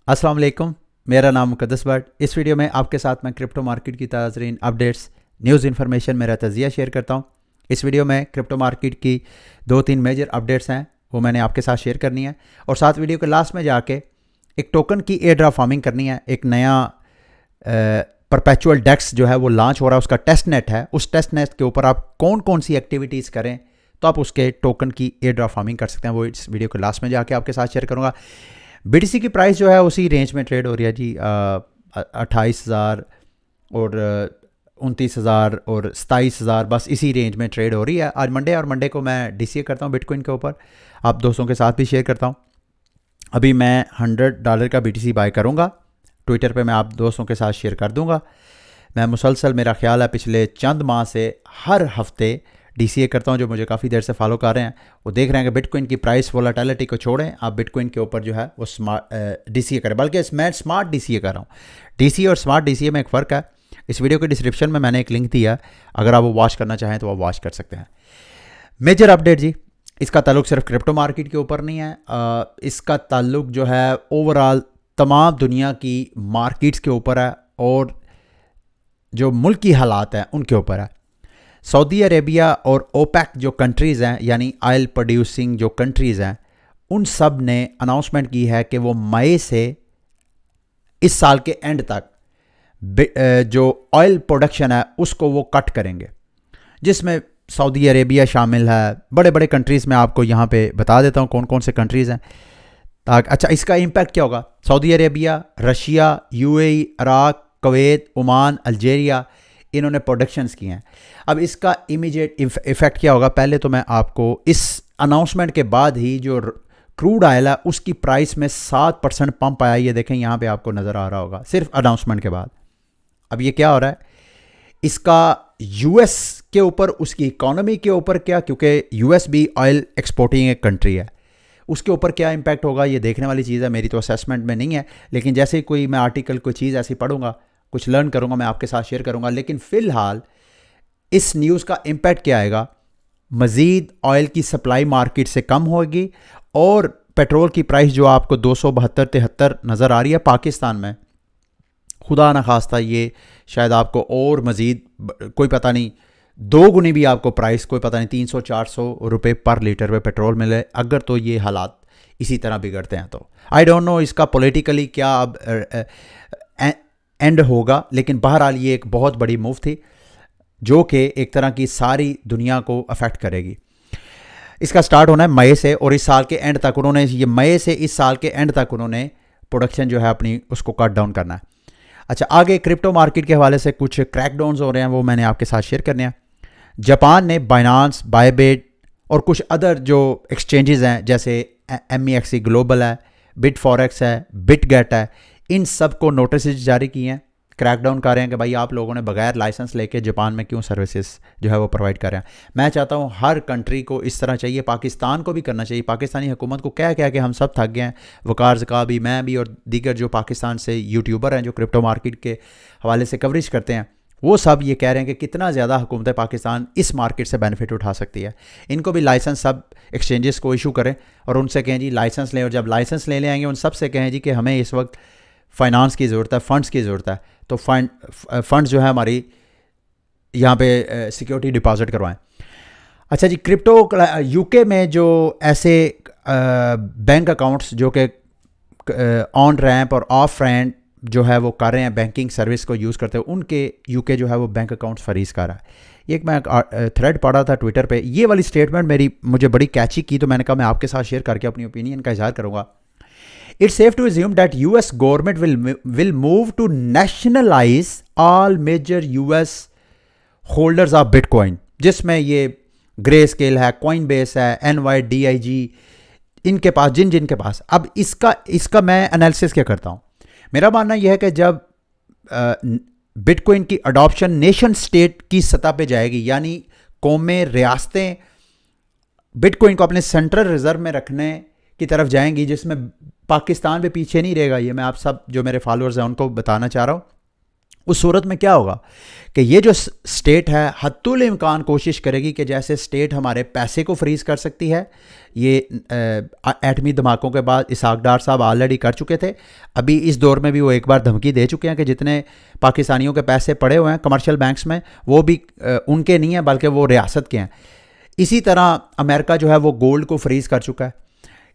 अस्सलाम वालेकुम। मेरा नाम मुक़द्दस बट। इस वीडियो में आपके साथ मैं क्रिप्टो मार्केट की ताज़रीन अपडेट्स, न्यूज़ इन्फॉर्मेशन, मेरा तज़िया शेयर करता हूँ। इस वीडियो में क्रिप्टो मार्केट की 2-3 मेजर अपडेट्स हैं, वो मैंने आपके साथ शेयर करनी है। और साथ वीडियो के लास्ट में जाके एक टोकन की एयर ड्रॉप फार्मिंग करनी है। एक नया परपेचुअल डेक्स जो है वो लॉन्च हो रहा है, उसका टेस्ट नेट है। उस टेस्ट नेट के ऊपर आप कौन कौन सी एक्टिविटीज़ करें तो आप उसके टोकन की एयर ड्रॉप फार्मिंग कर सकते हैं, वो इस वीडियो के लास्ट में जाके आपके साथ शेयर करूँगा। बीटीसी की प्राइस जो है उसी रेंज में ट्रेड हो रही है जी, 28,000 और 29,000 और 27,000, बस इसी रेंज में ट्रेड हो रही है। आज मंडे और मंडे को मैं डीसीए करता हूँ बिटकॉइन के ऊपर, आप दोस्तों के साथ भी शेयर करता हूँ। अभी मैं $100 का बीटीसी बाय करूँगा, ट्विटर पे मैं आप दोस्तों के साथ शेयर कर दूँगा। मैं मुसलसल, मेरा ख्याल है पिछले चंद माह से हर हफ्ते डीसीए करता हूँ। जो मुझे काफ़ी देर से फॉलो कर रहे हैं वो देख रहे हैं कि बिटकॉइन की प्राइस वोलेटिलिटी को छोड़ें, आप बिटकॉइन के ऊपर जो है वो स्मार्ट डीसीए करें। बल्कि मैं स्मार्ट डीसीए कर रहा हूँ। डीसीए और स्मार्ट डीसीए में एक फ़र्क है। इस वीडियो के डिस्क्रिप्शन में मैंने एक लिंक दिया है, अगर आप वो वॉच करना चाहें तो वो वॉच कर सकते हैं। मेजर अपडेट जी, इसका ताल्लुक सिर्फ क्रिप्टो मार्केट के ऊपर नहीं है, इसका ताल्लुक जो है ओवरऑल तमाम दुनिया की मार्केट्स के ऊपर है और जो मुल्की हालात हैं उनके ऊपर है। सऊदी अरेबिया और ओपेक जो कंट्रीज़ हैं, यानी ऑयल प्रोड्यूसिंग जो कंट्रीज़ हैं, उन सब ने अनाउंसमेंट की है कि वो मई से इस साल के एंड तक जो ऑयल प्रोडक्शन है उसको वो कट करेंगे, जिसमें सऊदी अरेबिया शामिल है। बड़े बड़े कंट्रीज़ में आपको यहाँ पे बता देता हूँ कौन कौन से कंट्रीज़ हैं ताकि अच्छा इसका इम्पैक्ट क्या होगा। Saudi Arabia, Russia, UAE, Iraq, Kuwait, Oman, Algeria, इन्होंने प्रोडक्शंस की हैं। अब इसका इमीडिएट इफ़ेक्ट क्या होगा, पहले तो मैं आपको इस अनाउंसमेंट के बाद ही जो क्रूड ऑयल है उसकी प्राइस में 7% पंप आया, ये देखें यहाँ पे आपको नज़र आ रहा होगा, सिर्फ अनाउंसमेंट के बाद। अब ये क्या हो रहा है, इसका यूएस के ऊपर, उसकी इकोनॉमी के ऊपर क्या, क्योंकि यूएस भी ऑयल एक्सपोर्टिंग एक कंट्री है, उसके ऊपर क्या इम्पैक्ट होगा ये देखने वाली चीज़ है। मेरी तो असेसमेंट में नहीं है, लेकिन जैसे ही कोई मैं आर्टिकल कोई चीज़ ऐसी पढ़ूंगा, कुछ लर्न करूंगा, मैं आपके साथ शेयर करूंगा। लेकिन फ़िलहाल इस न्यूज़ का इम्पैक्ट क्या आएगा, मज़ीद ऑयल की सप्लाई मार्केट से कम होगी और पेट्रोल की प्राइस जो आपको 272-73 नज़र आ रही है पाकिस्तान में, खुदा न खास्ता ये शायद आपको और मज़ीद कोई पता नहीं 2 गुनी भी आपको प्राइस कोई पता नहीं 300-400 रुपये पर लीटर पे पेट्रोल मिले, अगर तो ये हालात इसी तरह बिगड़ते हैं तो आई डोंट नो इसका पॉलिटिकली क्या अब एंड होगा। लेकिन बहरहाल ये एक बहुत बड़ी मूव थी जो कि एक तरह की सारी दुनिया को अफेक्ट करेगी। इसका स्टार्ट होना है मई से और इस साल के एंड तक उन्होंने, ये मई से इस साल के एंड तक उन्होंने प्रोडक्शन जो है अपनी उसको कट डाउन करना है। अच्छा, आगे क्रिप्टो मार्केट के हवाले से कुछ क्रैकडाउन्स हो रहे हैं, वो मैंने आपके साथ शेयर करने हैं। जापान ने बाइनांस, बायबिट और कुछ अदर जो एक्सचेंजेस हैं जैसे MEXC ग्लोबल है, बिट फॉरेक्स है, बिटगेट है, इन सब को नोटिस जारी किए हैं, क्रैकडाउन कर रहे हैं कि भाई आप लोगों ने बगैर लाइसेंस लेके जापान में क्यों सर्विसेज जो है वो प्रोवाइड कर रहे हैं। मैं चाहता हूँ हर कंट्री को इस तरह चाहिए, पाकिस्तान को भी करना चाहिए। पाकिस्तानी हुकूमत को क्या क्या कि हम सब थक गए हैं, वकार ज़का भी, मैं भी और दीगर जो पाकिस्तान से यूट्यूबर हैं जो क्रिप्टो मार्केट के हवाले से कवरेज करते हैं, वो सब ये कह रहे हैं कि कितना ज़्यादा हुकूमत पाकिस्तान इस मार्केट से बेनिफिट उठा सकती है। इनको भी लाइसेंस सब एक्सचेंजेस को इशू करें और उनसे कहें जी लाइसेंस लें, और जब लाइसेंस ले आएंगे उन सब से कहें जी कि हमें इस वक्त फाइनेंस की ज़रूरत है, फंड्स की ज़रूरत है, तो फंड्स जो है हमारी यहाँ पे सिक्योरिटी डिपॉजिट करवाएं। अच्छा जी, क्रिप्टो यूके में जो ऐसे बैंक अकाउंट्स जो कि ऑन रैंप और ऑफ रैंप जो है वो कर रहे हैं, बैंकिंग सर्विस को यूज़ करते हैं, उनके यूके जो है वो बैंक अकाउंट्स फ्रीज कर रहा है। एक मैं थ्रेड पढ़ा था ट्विटर पे, ये वाली स्टेटमेंट मुझे बड़ी कैची की, तो मैंने कहा मैं आपके साथ शेयर करके अपनी ओपिनियन का इजहार करूँगा। It's safe to assume that US government will move to nationalize all major US holders of Bitcoin, जिसमें ये ग्रे स्केल है, कॉइनबेस है, NYDIG, इनके पास जिनके पास। अब इसका मैं एनालिसिस क्या करता हूँ, मेरा मानना यह है कि जब बिटकॉइन की अडॉप्शन नेशन स्टेट की सतह पे जाएगी, यानी कौमें, रियासतें बिटकॉइन को अपने सेंट्रल रिजर्व में रखने की तरफ जाएंगी, जिसमें पाकिस्तान भी पीछे नहीं रहेगा, ये मैं आप सब जो मेरे फॉलोअर्स हैं उनको बताना चाह रहा हूँ। उस सूरत में क्या होगा कि ये जो स्टेट है हत्तुल इम्कान कोशिश करेगी कि जैसे स्टेट हमारे पैसे को फ्रीज़ कर सकती है, ये एटमी धमाकों के बाद इसहाक डार साहब ऑलरेडी कर चुके थे, अभी इस दौर में भी वो एक बार धमकी दे चुके हैं कि जितने पाकिस्तानियों के पैसे पड़े हुए हैं कमर्शियल बैंक्स में वो भी उनके नहीं हैं बल्कि वो रियासत के हैं। इसी तरह अमेरिका जो है वो गोल्ड को फ्रीज़ कर चुका है।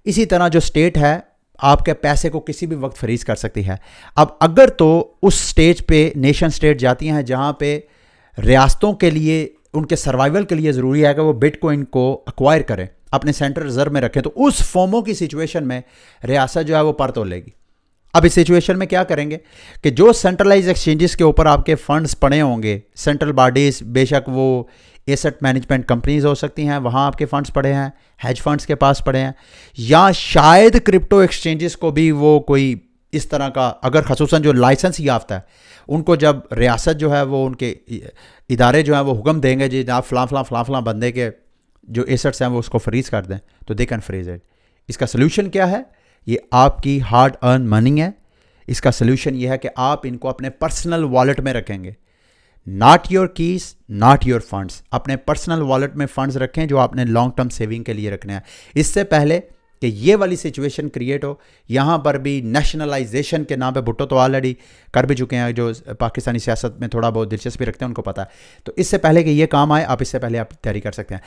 इसी तरह जो स्टेट है आपके पैसे को किसी भी वक्त फ्रीज कर सकती है। अब अगर तो उस स्टेज पे नेशन स्टेट जाती हैं जहाँ पे रियासतों के लिए उनके सर्वाइवल के लिए ज़रूरी है कि वो बिटकॉइन को अक्वायर करें, अपने सेंट्रल रिजर्व में रखें, तो उस फोमो की सिचुएशन में रियासत जो है वो पर तोलेगी। अब इस सिचुएशन में क्या करेंगे कि जो सेंट्रलाइज एक्सचेंजेस के ऊपर आपके फंड्स पड़े होंगे, सेंट्रल बॉडीज, बेशक वो एसेट मैनेजमेंट कंपनीज हो सकती हैं, वहाँ आपके फंड्स पड़े हैं, हेज फंड्स के पास पड़े हैं, या शायद क्रिप्टो एक्सचेंजेस को भी वो कोई इस तरह का, अगर खसूसन जो लाइसेंस याफ्ता है उनको जब रियासत जो है वो उनके इदारे जो हैं वो हुक्म देंगे जी आप फलां बंदे के जो एसेट्स हैं वो उसको फ्रीज कर दें, तो दे कैन फ्रीज इट। इसका सोल्यूशन क्या है? ये आपकी हार्ड अर्न मनी है। इसका सोल्यूशन ये है कि आप इनको अपने पर्सनल वॉलेट में रखेंगे, not your keys, not your funds. अपने पर्सनल वॉलेट में फंड्स रखें जो आपने लॉन्ग टर्म सेविंग के लिए रखने हैं। इससे पहले कि ये वाली सिचुएशन क्रिएट हो, यहाँ पर भी नेशनलाइजेशन के नाम पे भुट्टो तो ऑलरेडी कर भी चुके हैं, जो पाकिस्तानी सियासत में थोड़ा बहुत दिलचस्पी रखते हैं उनको पता है। तो इससे पहले कि ये काम आए, आप इससे पहले आप तैयारी कर सकते हैं।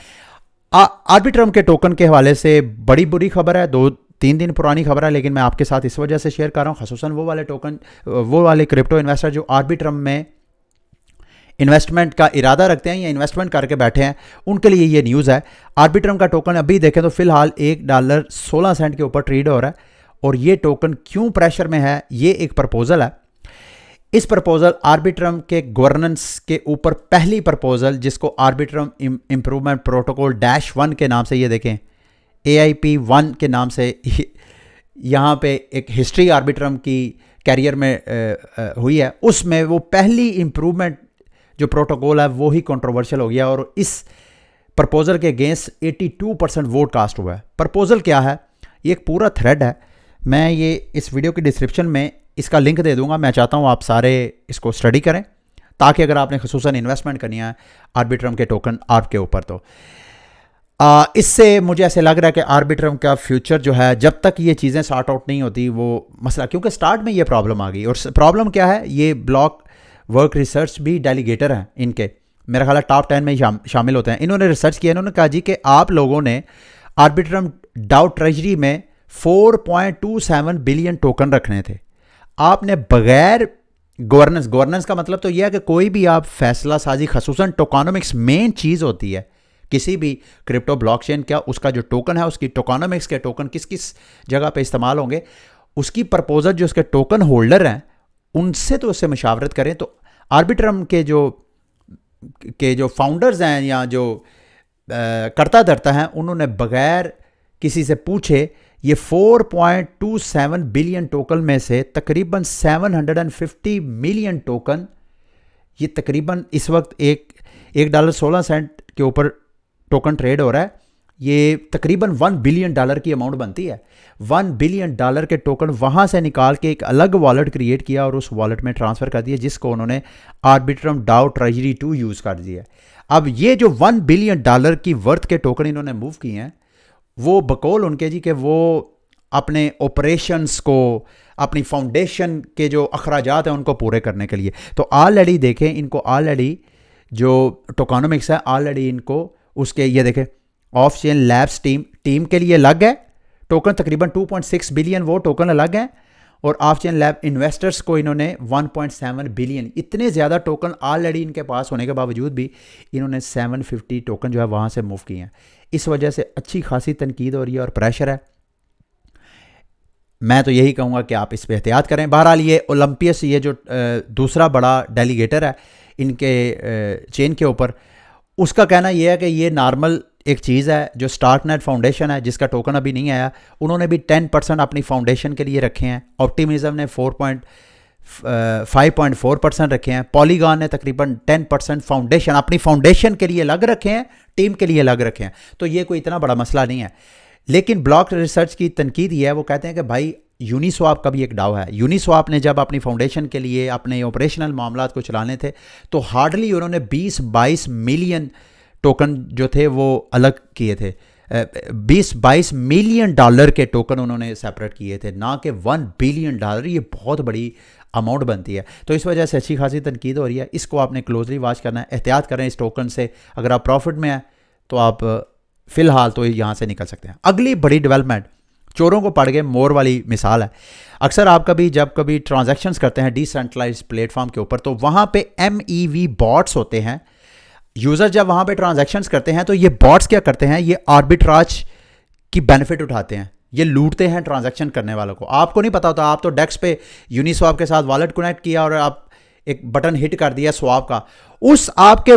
आर्बिट्रम के टोकन के हवाले से बड़ी बुरी खबर है, 2-3 दिन पुरानी खबर है, लेकिन मैं आपके साथ इस वजह से शेयर कर रहा हूँ, खसूसन वो वाले टोकन, वो वाले क्रिप्टो इन्वेस्टर जो आर्बिट्रम में इन्वेस्टमेंट का इरादा रखते हैं या इन्वेस्टमेंट करके बैठे हैं, उनके लिए ये न्यूज़ है। आर्बिट्रम का टोकन अभी देखें तो फिलहाल $1.16 के ऊपर ट्रेड हो रहा है। और ये टोकन क्यों प्रेशर में है? ये एक प्रपोजल है। इस प्रपोजल आर्बिट्रम के गवर्नेंस के ऊपर पहली प्रपोजल, जिसको आर्बिट्रम इम्प्रूवमेंट प्रोटोकॉल -1 के नाम से, ये देखें AIP-1 के नाम से, यहाँ पे एक हिस्ट्री आर्बिट्रम की कैरियर में हुई है, उसमें वो पहली इम्प्रूवमेंट जो प्रोटोकॉल है वो ही कंट्रोवर्शियल हो गया और इस प्रपोजल के अगेंस्ट 82% वोट कास्ट हुआ है। प्रपोजल क्या है? ये एक पूरा थ्रेड है, मैं ये इस वीडियो की डिस्क्रिप्शन में इसका लिंक दे दूंगा। मैं चाहता हूँ आप सारे इसको स्टडी करें ताकि अगर आपने खसूसन इन्वेस्टमेंट करनी है आर्बिट्रम के टोकन आर्ब के ऊपर, तो इससे मुझे ऐसे लग रहा है कि आर्बिट्रम का फ्यूचर जो है, जब तक ये चीज़ें सॉर्ट आउट नहीं होती वो मसला, क्योंकि स्टार्ट में ये प्रॉब्लम आ गई। और प्रॉब्लम क्या है? ये ब्लॉक वर्क रिसर्च भी डेलीगेटर हैं इनके, मेरा ख्याल है टॉप 10 में शामिल होते हैं। इन्होंने रिसर्च किया, इन्होंने कहा जी कि आप लोगों ने आर्बिट्रम डाउ ट्रेजरी में 4.27 बिलियन टोकन रखने थे, आपने बगैर गवर्नेंस का मतलब तो यह है कि कोई भी आप फैसला साजी, खसूसन टोकनोमिक्स मेन चीज़ होती है किसी भी क्रिप्टो ब्लॉकचेन, क्या उसका जो टोकन है उसकी टोकनोमिक्स के टोकन किस किस जगह पे इस्तेमाल होंगे, उसकी प्रपोजल जो उसके टोकन होल्डर हैं उनसे तो उससे मशावरत करें। तो आर्बिट्रम के जो फाउंडर्स हैं या जो करता धरता हैं, उन्होंने बगैर किसी से पूछे ये 4.27 बिलियन टोकन में से तकरीबन 750 मिलियन टोकन, ये तकरीबन इस वक्त $1.16 के ऊपर टोकन ट्रेड हो रहा है, ये तकरीबन $1 बिलियन की अमाउंट बनती है। $1 बिलियन के टोकन वहाँ से निकाल के एक अलग वॉलेट क्रिएट किया और उस वॉलेट में ट्रांसफ़र कर दिया, जिसको उन्होंने आर्बिट्रम डाउ ट्रेजरी 2 यूज़ कर दिया। अब ये जो $1 बिलियन की वर्थ के टोकन इन्होंने मूव किए हैं, वो बकौल उनके जी कि वो अपने ऑपरेशंस को, अपनी फाउंडेशन के जो अखराजात हैं उनको पूरे करने के लिए, तो ऑलरेडी देखें इनको, ऑलरेडी जो टोकनोमिक्स है ऑलरेडी इनको उसके, ये देखें ऑफ चेन लैब्स टीम के लिए अलग है टोकन, तकरीबन 2.6 बिलियन वो टोकन अलग हैं, और ऑफ चेन लैब इन्वेस्टर्स को इन्होंने 1.7 बिलियन, इतने ज़्यादा टोकन ऑलरेडी इनके पास होने के बावजूद भी इन्होंने 750 टोकन जो है वहाँ से मूव किए हैं। इस वजह से अच्छी खासी तनकीद हो रही है और प्रेशर है। मैं तो यही कहूँगा कि आप इस पर एहतियात करें। बहरहाल ये ओलंपियस, ये जो दूसरा बड़ा डेलीगेटर है इनके चेन के ऊपर, उसका कहना यह है कि ये नॉर्मल एक चीज़ है जो स्टार्टनेट फाउंडेशन है जिसका टोकन अभी नहीं आया, उन्होंने भी 10% अपनी फाउंडेशन के लिए रखे हैं। ऑप्टिमिज्म ने 5.4% रखे हैं। पॉलीगॉन ने तकरीबन 10% फाउंडेशन, अपनी फाउंडेशन के लिए अलग रखे हैं, टीम के लिए अलग रखे हैं। तो ये कोई इतना बड़ा मसला नहीं है। लेकिन ब्लॉक रिसर्च की तनकीद ये है, वो कहते हैं कि भाई यूनिस्वाप का भी एक डाउ है। यूनिस्वाप ने जब अपनी फाउंडेशन के लिए अपने ऑपरेशनल मामलात को चलाने थे तो हार्डली उन्होंने 20-22 मिलियन टोकन जो थे वो अलग किए थे। 20-22 मिलियन डॉलर के टोकन उन्होंने सेपरेट किए थे, ना कि 1 बिलियन डॉलर। ये बहुत बड़ी अमाउंट बनती है। तो इस वजह से अच्छी खासी तनकीद हो रही है। इसको आपने क्लोजली वॉच करना है, एहतियात करें इस टोकन से। अगर आप प्रॉफिट में हैं तो आप फ़िलहाल तो यहाँ से निकल सकते हैं। अगली बड़ी डेवलपमेंट चोरों को पड़ गए मोर वाली मिसाल है। अक्सर आप जब कभी ट्रांजैक्शंस करते हैं डिसेंट्रलाइज्ड प्लेटफॉर्म के ऊपर तो वहाँ पे MEV बॉट्स होते हैं। यूज़र जब वहाँ पे ट्रांजैक्शंस करते हैं तो ये बॉट्स क्या करते हैं, ये आर्बिट्राज की बेनिफिट उठाते हैं, ये लूटते हैं ट्रांजैक्शन करने वालों को। आपको नहीं पता होता, आप तो डेस्क पे यूनिस्वाप के साथ वॉलेट कनेक्ट किया और आप एक बटन हिट कर दिया स्वाप का, उस आपके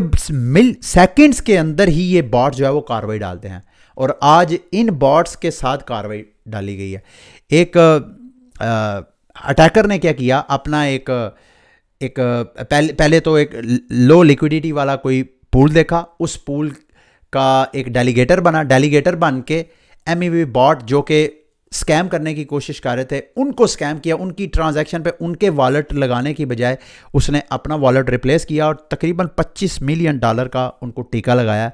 सेकंड्स के अंदर ही ये बॉट जो है वो कार्रवाई डालते हैं। और आज इन बॉट्स के साथ कार्रवाई डाली गई है। एक अटैकर ने क्या किया, अपना पहले तो एक लो लिक्विडिटी वाला कोई पूल देखा, उस पूल का एक डेलीगेटर बन के MEV बॉट जो कि स्कैम करने की कोशिश कर रहे थे उनको स्कैम किया। उनकी ट्रांजैक्शन पे उनके वॉलेट लगाने की बजाय उसने अपना वॉलेट रिप्लेस किया और तकरीबन $25 मिलियन का उनको टीका लगाया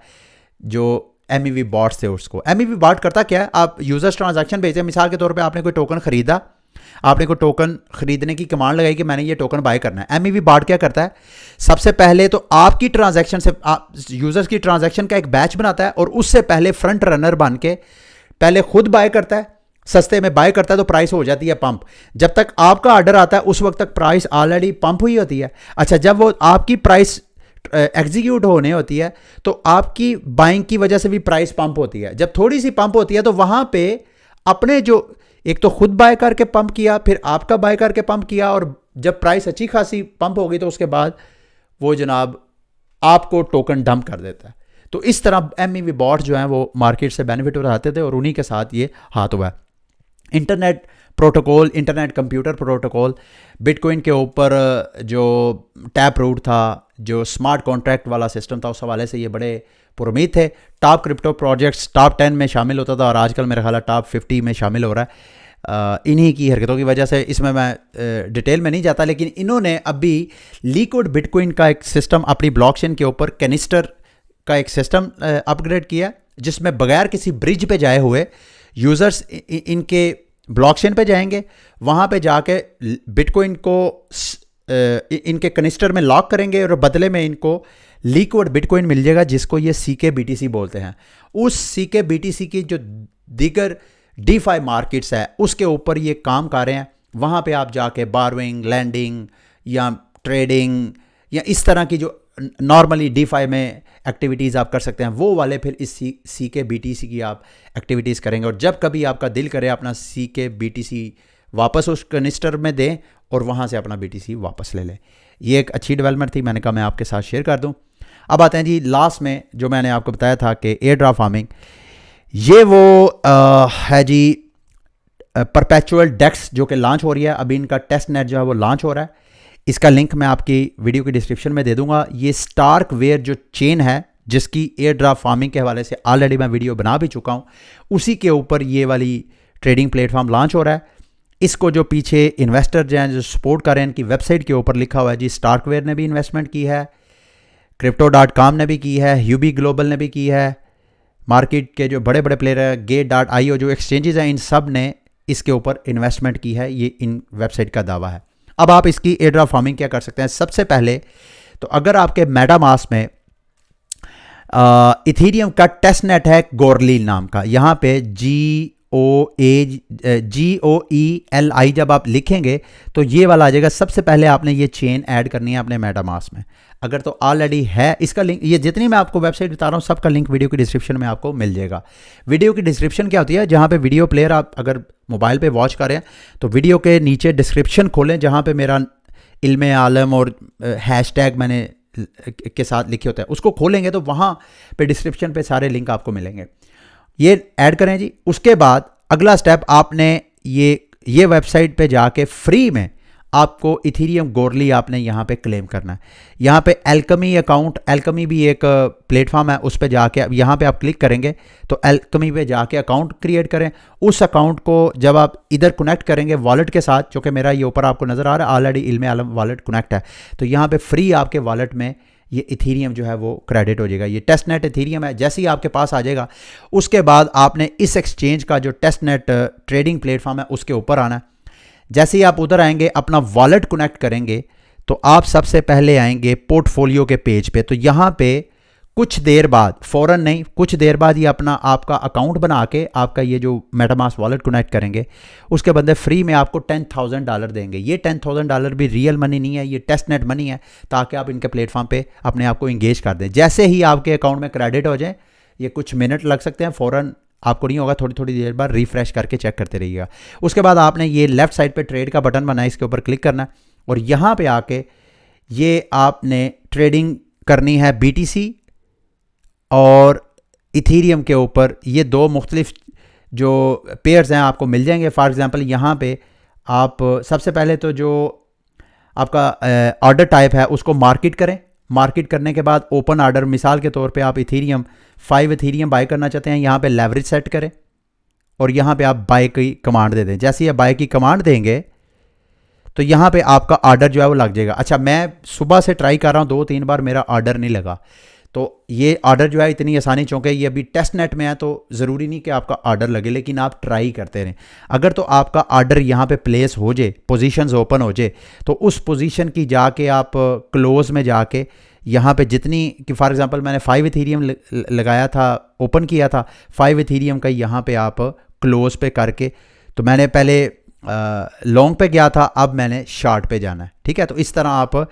जो MEV बॉट्स थे उसको। MEV बॉट करता क्या है, आप यूजर्स ट्रांजैक्शन भेजते हैं, मिसाल के तौर पे आपने कोई टोकन खरीदा, आपने कोई टोकन खरीदने की कमांड लगाई कि मैंने ये टोकन बाय करना है। MEV बॉट क्या करता है, सबसे पहले तो आपकी ट्रांजैक्शन से यूजर्स की ट्रांजैक्शन का एक बैच बनाता है और उससे पहले फ्रंट रनर बन के पहले खुद बाय करता है, सस्ते में बाय करता है तो प्राइस हो जाती है पंप। जब तक आपका ऑर्डर आता है उस वक्त तक प्राइस ऑलरेडी पंप हुई होती है। अच्छा, जब वो आपकी प्राइस एग्जीक्यूट होने होती है तो आपकी बाइंग की वजह से भी प्राइस पंप होती है। जब थोड़ी सी पंप होती है तो वहां पे अपने जो एक तो खुद बाय करके पंप किया, फिर आपका बाय करके पंप किया, और जब प्राइस अच्छी खासी पंप हो गई तो उसके बाद वो जनाब आपको टोकन डंप कर देता है। तो इस तरह MEV बॉट जो हैं वो मार्केट से बेनिफिट उठाते थे और उन्हीं के साथ ये हाथ हुआ है। Internet protocol, internet computer protocol, bitcoin के ऊपर जो टैप रूट था, जो स्मार्ट कॉन्ट्रैक्ट वाला सिस्टम था, उस हवाले से ये बड़े पुरुमीद थे। टॉप क्रिप्टो प्रोजेक्ट्स टॉप 10 में शामिल होता था और आजकल मेरा ख्याल है टॉप 50 में शामिल हो रहा है। इन्हीं की हरकतों की वजह से, इसमें मैं डिटेल में नहीं जाता, लेकिन इन्होंने अभी लिक्विड बिटकॉइन का एक सिस्टम अपनी ब्लॉकचेन के ऊपर कैनिस्टर का एक सिस्टम अपग्रेड किया, जिसमें बगैर किसी ब्रिज पे जाए हुए यूज़र्स इनके ब्लॉकचेन पे जाएंगे, वहाँ पे जाके बिटकॉइन को इनके कनिस्टर में लॉक करेंगे और बदले में इनको लिक्विड बिटकॉइन मिल जाएगा, जिसको ये CK-BTC बोलते हैं। उस CK-BTC की जो दीगर DeFi मार्केट्स है उसके ऊपर ये काम कर रहे हैं। वहाँ पे आप जाके बारविंग, लैंडिंग या ट्रेडिंग या इस तरह की जो नॉर्मली DeFi में एक्टिविटीज़ आप कर सकते हैं, वो वाले फिर इस CK-BTC की आप एक्टिविटीज़ करेंगे। और जब कभी आपका दिल करे अपना CK-BTC वापस उस कनिस्टर में दें और वहाँ से अपना BTC वापस ले लें। ये एक अच्छी डेवलपमेंट थी, मैंने कहा मैं आपके साथ शेयर कर दूँ। अब आते हैं जी लास्ट में, जो मैंने आपको बताया था कि एयर ड्रॉप फार्मिंग, ये वो है जी परपेचुअल डेक्स जो कि लॉन्च हो रही है। अभी इनका टेस्ट नेट जो है वो लॉन्च हो रहा है। इसका लिंक मैं आपकी वीडियो की डिस्क्रिप्शन में दे दूंगा। ये स्टार्कवेयर जो चेन है जिसकी एयर ड्रॉप फार्मिंग के हवाले से ऑलरेडी मैं वीडियो बना भी चुका हूँ, उसी के ऊपर ये वाली ट्रेडिंग प्लेटफॉर्म लॉन्च हो रहा है। इसको जो पीछे इन्वेस्टर जो हैं जो सपोर्ट कर रहे हैं, इनकी वेबसाइट के ऊपर लिखा हुआ है जी, स्टार्कवेयर ने भी इन्वेस्टमेंट की है, Crypto.com ने भी की है, ह्यूबी ग्लोबल ने भी की है, मार्केट के जो बड़े बड़े प्लेयर हैं, Gate.io जो एक्सचेंजेस हैं, इन सब ने इसके ऊपर इन्वेस्टमेंट की है, ये इन वेबसाइट का दावा है। अब आप इसकी एयर ड्रॉप फार्मिंग क्या कर सकते हैं। सबसे पहले तो अगर आपके मेटामास्क में इथीरियम का टेस्ट नेट है गोरली नाम का, यहाँ पे GOELI जब आप लिखेंगे तो ये वाला आ जाएगा। सबसे पहले आपने ये चेन ऐड करनी है अपने मेटामास्क में। अगर तो ऑलरेडी है, इसका लिंक, ये जितनी मैं आपको वेबसाइट बता रहा हूँ सबका लिंक वीडियो की डिस्क्रिप्शन में आपको मिल जाएगा। वीडियो की डिस्क्रिप्शन क्या होती है, जहाँ पे वीडियो प्लेयर आप अगर मोबाइल पे वॉच कर रहे हैं तो वीडियो के नीचे डिस्क्रिप्शन खोलें, जहाँ पे मेरा इल्मे आलम और हैशटैग मैंने के साथ लिखे होते हैं, उसको खोलेंगे तो वहाँ पे डिस्क्रिप्शन पे सारे लिंक आपको मिलेंगे। ये ऐड करें जी। उसके बाद अगला स्टेप, आपने ये वेबसाइट पे जाके फ्री में आपको इथीरियम गोरली आपने यहाँ पे क्लेम करना है। यहाँ पे एल्कमी अकाउंट, एल्कमी भी एक प्लेटफॉर्म है, उस पर जाके अब यहाँ पे आप क्लिक करेंगे तो एल्कमी पे जाके अकाउंट क्रिएट करें। उस अकाउंट को जब आप इधर कनेक्ट करेंगे वॉलेट के साथ, जो कि मेरा ये ऊपर आपको नज़र आ रहा है ऑलरेडी इल्म आलम वॉलेट कनेक्ट है, तो यहाँ पे फ्री आपके वॉलेट में ये इथीरियम जो है वो क्रेडिट हो जाएगा। ये टेस्टनेट इथीरियम है, जैसे ही आपके पास आ जाएगा उसके बाद आपने इस एक्सचेंज का जो टेस्टनेट ट्रेडिंग प्लेटफॉर्म है उसके ऊपर आना है। जैसे ही आप उधर आएंगे अपना वॉलेट कनेक्ट करेंगे तो आप सबसे पहले आएंगे पोर्टफोलियो के पेज पे। तो यहाँ पे कुछ देर बाद, फ़ौरन नहीं, कुछ देर बाद ये अपना आपका अकाउंट बना के आपका ये जो मेटामास्क वॉलेट कनेक्ट करेंगे उसके बदले फ्री में आपको $10,000 देंगे। ये $10,000 भी रियल मनी नहीं है, ये टेस्टनेट मनी है, ताकि आप इनके प्लेटफॉर्म पे अपने आप को इंगेज कर दें। जैसे ही आपके अकाउंट में क्रेडिट हो जाए, ये कुछ मिनट लग सकते हैं, फ़ौरन आपको नहीं होगा, थोड़ी थोड़ी देर बाद रिफ्रेश करके चेक करते रहिएगा। उसके बाद आपने ये लेफ्ट साइड पे ट्रेड का बटन बना है, इसके ऊपर क्लिक करना है और यहाँ पे आके ये आपने ट्रेडिंग करनी है BTC और इथीरियम के ऊपर। ये दो मुख्तलिफ जो पेयर्स हैं आपको मिल जाएंगे। फॉर एग्जांपल यहाँ पे आप सबसे पहले तो जो आपका ऑर्डर टाइप है उसको मार्केट करें। मार्केट करने के बाद ओपन ऑर्डर, मिसाल के तौर पे आप इथीरियम 5 इथीरियम बाय करना चाहते हैं, यहाँ पे लेवरेज सेट करें और यहाँ पे आप बाय की कमांड दे दें। जैसे ही आप बाय की कमांड देंगे तो यहाँ पे आपका ऑर्डर जो है वो लग जाएगा। अच्छा, मैं सुबह से ट्राई कर रहा हूँ, 2-3 बार मेरा ऑर्डर नहीं लगा। तो ये ऑर्डर जो है इतनी आसानी, चूँकि ये अभी टेस्ट नेट में है तो ज़रूरी नहीं कि आपका ऑर्डर लगे, लेकिन आप ट्राई करते रहें। अगर तो आपका ऑर्डर यहाँ पे प्लेस हो जाए, पोजीशंस ओपन हो जाए, तो उस पोजीशन की जाके आप क्लोज में जाके यहाँ पे जितनी कि फॉर एग्जांपल मैंने 5 इथीरियम लगाया था, ओपन किया था 5 इथीरियम का, यहाँ पे आप क्लोज पे करके, तो मैंने पहले लॉन्ग पे गया था, अब मैंने शॉर्ट पे जाना है। ठीक है, तो इस तरह आप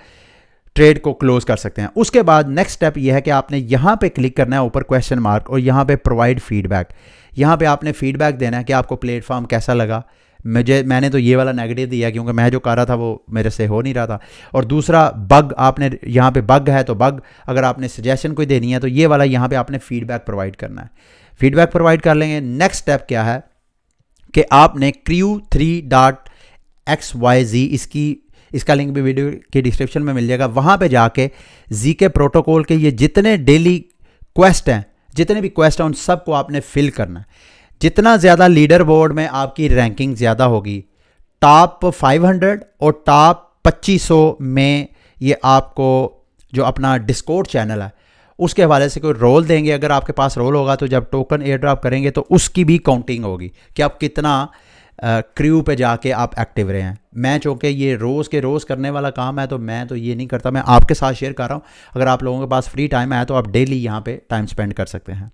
ट्रेड को क्लोज कर सकते हैं। उसके बाद नेक्स्ट स्टेप यह है कि आपने यहाँ पे क्लिक करना है ऊपर क्वेश्चन मार्क और यहाँ पे प्रोवाइड फीडबैक। यहाँ पे आपने फीडबैक देना है कि आपको प्लेटफॉर्म कैसा लगा। मैंने तो ये वाला नेगेटिव दिया क्योंकि मैं जो कर रहा था वो मेरे से हो नहीं रहा था। और दूसरा बग, आपने यहाँ पे बग है तो बग, अगर आपने सजेशन कोई देनी है तो ये वाला यहाँ पे आपने फीडबैक प्रोवाइड करना है। फीडबैक प्रोवाइड कर लेंगे। नेक्स्ट स्टेप क्या है कि आपने Crew3.xyz, इसका लिंक भी वीडियो के डिस्क्रिप्शन में मिल जाएगा। वहाँ पे जाके ZK प्रोटोकॉल के ये जितने डेली क्वेस्ट हैं, जितने भी क्वेस्ट हैं, उन सबको आपने फिल करना है। जितना ज़्यादा लीडर बोर्ड में आपकी रैंकिंग ज़्यादा होगी, टॉप 500 और टॉप 2500 में, ये आपको जो अपना डिस्कॉर्ड चैनल है उसके हवाले से कोई रोल देंगे। अगर आपके पास रोल होगा तो जब टोकन एयर ड्रॉप करेंगे तो उसकी भी काउंटिंग होगी कि आप कितना क्रू पे जाके आप एक्टिव रहे हैं। मैं चूँकि ये रोज़ करने वाला काम है तो मैं तो ये नहीं करता, मैं आपके साथ शेयर कर रहा हूँ। अगर आप लोगों के पास फ्री टाइम है तो आप डेली यहाँ पे टाइम स्पेंड कर सकते हैं।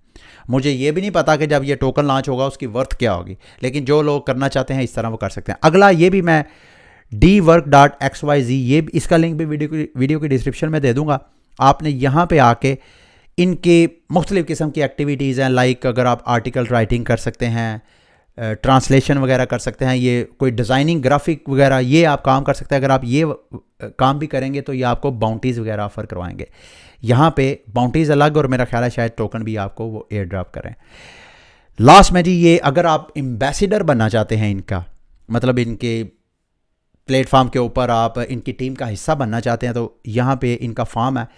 मुझे ये भी नहीं पता कि जब ये टोकन लॉन्च होगा उसकी वर्थ क्या होगी, लेकिन जो लोग करना चाहते हैं इस तरह वो कर सकते हैं। अगला ये भी मैं dwork.xyz, ये इसका लिंक भी वीडियो की डिस्क्रिप्शन में दे दूँगा। आपने यहाँ पर आके इनके मुख्तलिफ़ किस्म की एक्टिविटीज़ हैं, लाइक अगर आप आर्टिकल राइटिंग कर सकते हैं, ट्रांसलेशन वगैरह कर सकते हैं, ये कोई डिज़ाइनिंग ग्राफिक वगैरह ये आप काम कर सकते हैं। अगर आप ये काम भी करेंगे तो ये आपको बाउंटीज़ वगैरह ऑफ़र करवाएंगे। यहाँ पे बाउंटीज़ अलग, और मेरा ख्याल है शायद टोकन भी आपको वो एयर ड्रॉप करें। लास्ट में जी, ये अगर आप एम्बेसडर बनना चाहते हैं इनका, मतलब इनके प्लेटफॉर्म के ऊपर आप इनकी टीम का हिस्सा बनना चाहते हैं, तो यहाँ पे इनका फॉर्म है,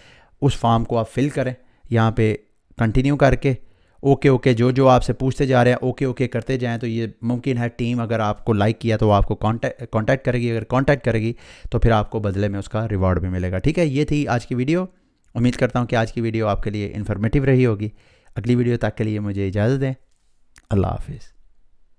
उस फॉर्म को आप फिल करें। यहाँ पे कंटिन्यू करके ओके जो आपसे पूछते जा रहे हैं ओके करते जाएं, तो ये मुमकिन है टीम अगर आपको लाइक किया तो वो आपको कांटेक्ट करेगी। अगर कांटेक्ट करेगी तो फिर आपको बदले में उसका रिवॉर्ड भी मिलेगा। ठीक है, ये थी आज की वीडियो। उम्मीद करता हूँ कि आज की वीडियो आपके लिए इन्फॉर्मेटिव रही होगी। अगली वीडियो तक के लिए मुझे इजाज़त दें। अल्लाह हाफिज़।